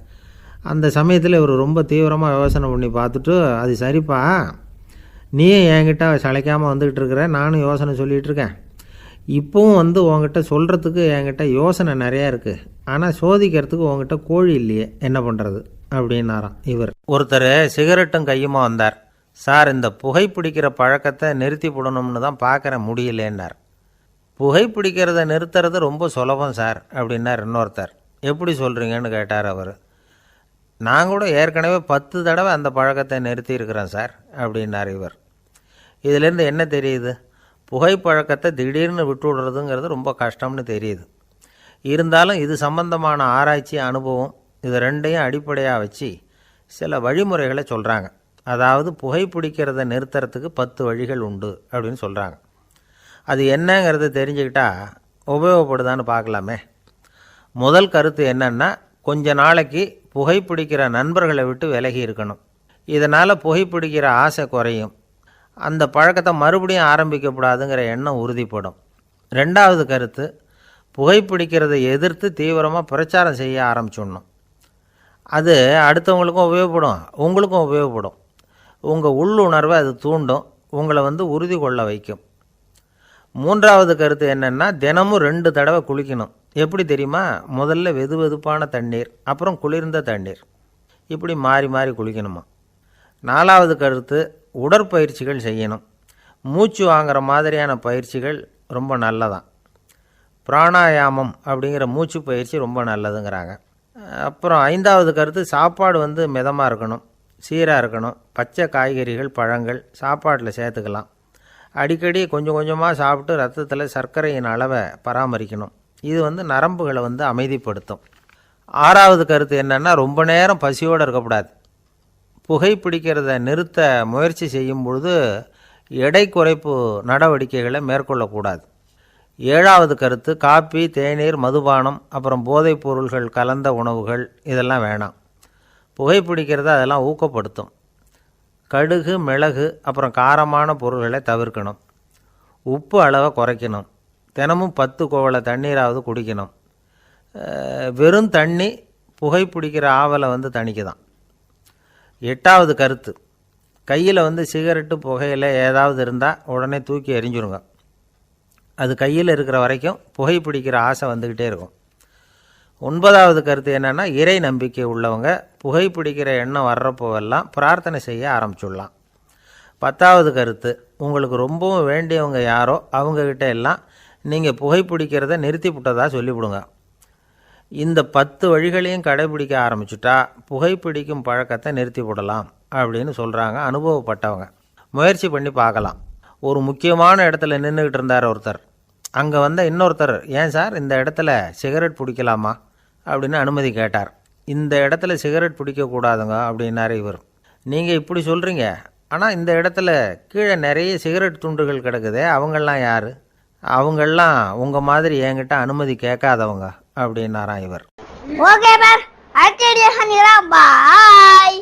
அந்த சமயத்தில் இவர் ரொம்ப தீவிரமாக யோசனை பண்ணி பார்த்துட்டு, அது சரிப்பா, நீயும் என்கிட்ட சளைக்காமல் வந்துக்கிட்டு இருக்கிற, நானும் யோசனை சொல்லிகிட்டு இருக்கேன். இப்போவும் உங்ககிட்ட சொல்கிறதுக்கு என்கிட்ட யோசனை நிறையா இருக்குது. ஆனால் சோதிக்கிறதுக்கு உங்ககிட்ட கோழி இல்லையே, என்ன பண்ணுறது அப்படின்னாராம் இவர். ஒருத்தர் சிகரெட்டும் கையுமா வந்தார். சார், இந்த புகைப்பிடிக்கிற பழக்கத்தை நிறுத்தி போடணும்னு தான் பார்க்குறேன், முடியலேன்னார். புகைப்பிடிக்கிறத நிறுத்துறது ரொம்ப சுலபம் சார் அப்படின்னார் இன்னொருத்தர். எப்படி சொல்கிறீங்கன்னு கேட்டார் அவர். நான் கூட ஏற்கனவே 10 தடவை அந்த பழக்கத்தை நிறுத்தி இருக்கிறேன் சார் அப்படின்னார் இவர். இதிலேருந்து என்ன தெரியுது? புகைப்பழக்கத்தை திடீர்னு விட்டு விடுறதுங்கிறது ரொம்ப கஷ்டம்னு தெரியுது. இருந்தாலும் இது சம்பந்தமான ஆராய்ச்சி, அனுபவம், இது ரெண்டையும் அடிப்படையாக வச்சு சில வழிமுறைகளை சொல்கிறாங்க. அதாவது புகைப்பிடிக்கிறத நிறுத்துறதுக்கு 10 வழிகள் உண்டு அப்படின்னு சொல்கிறாங்க. அது என்னங்கிறத தெரிஞ்சுக்கிட்டா உபயோகப்படுதான்னு பார்க்கலாமே. முதல் கருத்து என்னன்னா, கொஞ்ச நாளைக்கு புகைப்பிடிக்கிற நண்பர்களை விட்டு விலகி இருக்கணும். இதனால் புகைப்பிடிக்கிற ஆசை குறையும். அந்த பழக்கத்தை மறுபடியும் ஆரம்பிக்கக்கூடாதுங்கிற எண்ணம் உறுதிப்படும். 2வது கருத்து, புகைப்பிடிக்கிறதை எதிர்த்து தீவிரமாக பிரச்சாரம் செய்ய ஆரம்பிச்சிடணும். அது அடுத்தவங்களுக்கும் உபயோகப்படும், உங்களுக்கும் உபயோகப்படும். உங்கள் உள்ளுணர்வை அது தூண்டும், உங்களை உறுதி கொள்ள வைக்கும். 3வது கருத்து என்னென்னா, தினமும் 2 தடவை குளிக்கணும். எப்படி தெரியுமா? முதல்ல வெது வெதுப்பான தண்ணீர், அப்புறம் குளிர்ந்த தண்ணீர், இப்படி மாறி மாறி குளிக்கணுமா. 4வது கருத்து, உடற்பயிற்சிகள் செய்யணும். மூச்சு வாங்குற மாதிரியான பயிற்சிகள் ரொம்ப நல்லதான். பிராணாயாமம் அப்படிங்கிற மூச்சு பயிற்சி ரொம்ப நல்லதுங்கிறாங்க. அப்புறம் 5வது கருத்து, சாப்பாடு மிதமாக இருக்கணும், சீராக இருக்கணும். பச்சை காய்கறிகள், பழங்கள் சாப்பாட்டில் சேர்த்துக்கலாம். அடிக்கடி கொஞ்சம் கொஞ்சமாக சாப்பிட்டு ரத்தத்தில் சர்க்கரையின் அளவை பராமரிக்கணும். இது நரம்புகளை அமைதிப்படுத்தும். 6வது கருத்து என்னென்னா, ரொம்ப நேரம் பசியோடு இருக்கக்கூடாது. புகைப்பிடிக்கிறத நிறுத்த முயற்சி செய்யும் பொழுது எடை குறைப்பு நடவடிக்கைகளை மேற்கொள்ளக்கூடாது. 7வது கருத்து, காப்பி, தேநீர், மதுபானம், அப்புறம் போதைப் பொருள்கள் கலந்த உணவுகள் இதெல்லாம் வேணாம். புகைப்பிடிக்கிறத அதெல்லாம் ஊக்கப்படுத்தும். கடுகு, மிளகு, அப்புறம் காரமான பொருள்களை தவிர்க்கணும். உப்பு அளவை குறைக்கணும். தினமும் 10 குவளை தண்ணீராவது குடிக்கணும். வெறும் தண்ணி புகைப்பிடிக்கிற ஆவலை தணிக்குதான். 8வது கருத்து, கையில் சிகரெட்டு புகையில் ஏதாவது இருந்தால் உடனே தூக்கி எறிஞ்சிருங்க. அது கையில் இருக்கிற வரைக்கும் புகைப்பிடிக்கிற ஆசை வந்துக்கிட்டே இருக்கும். 9வது கருத்து என்னென்னா, இறை நம்பிக்கை உள்ளவங்க புகைப்பிடிக்கிற எண்ணம் வர்றப்போவெல்லாம் பிரார்த்தனை செய்ய ஆரம்பிச்சுடலாம். 10வது கருத்து, உங்களுக்கு ரொம்பவும் வேண்டியவங்க யாரோ அவங்கக்கிட்ட எல்லாம் நீங்கள் புகைப்பிடிக்கிறத நிறுத்தி விட்டதாக சொல்லிவிடுங்க. இந்த 10 வழிகளையும் கடைபிடிக்க ஆரம்பிச்சுட்டா புகைப்பிடிக்கும் பழக்கத்தை நிறுத்தி விடலாம் அப்படின்னு சொல்கிறாங்க அனுபவப்பட்டவங்க. முயற்சி பண்ணி பார்க்கலாம். ஒரு முக்கியமான இடத்துல நின்றுக்கிட்டு இருந்தார் ஒருத்தர். அங்கே இன்னொருத்தர், ஏன் சார் இந்த இடத்துல சிகரெட் பிடிக்கலாமா அப்படின்னு அனுமதி கேட்டார். இந்த இடத்துல சிகரெட் பிடிக்கக்கூடாதுங்க அப்படின்னாரு இவர். நீங்கள் இப்படி சொல்கிறீங்க, ஆனால் இந்த இடத்துல கீழே நிறைய சிகரெட் துண்டுகள் கிடக்குதே, அவங்கெல்லாம் யார்? அவங்கெல்லாம் உங்கள் மாதிரி என்கிட்ட அனுமதி கேட்காதவங்க அப்படின்னாராம் இவர். ஓகே பார், அடுத்த வீடியோ சந்திக்கலாம். பாய்.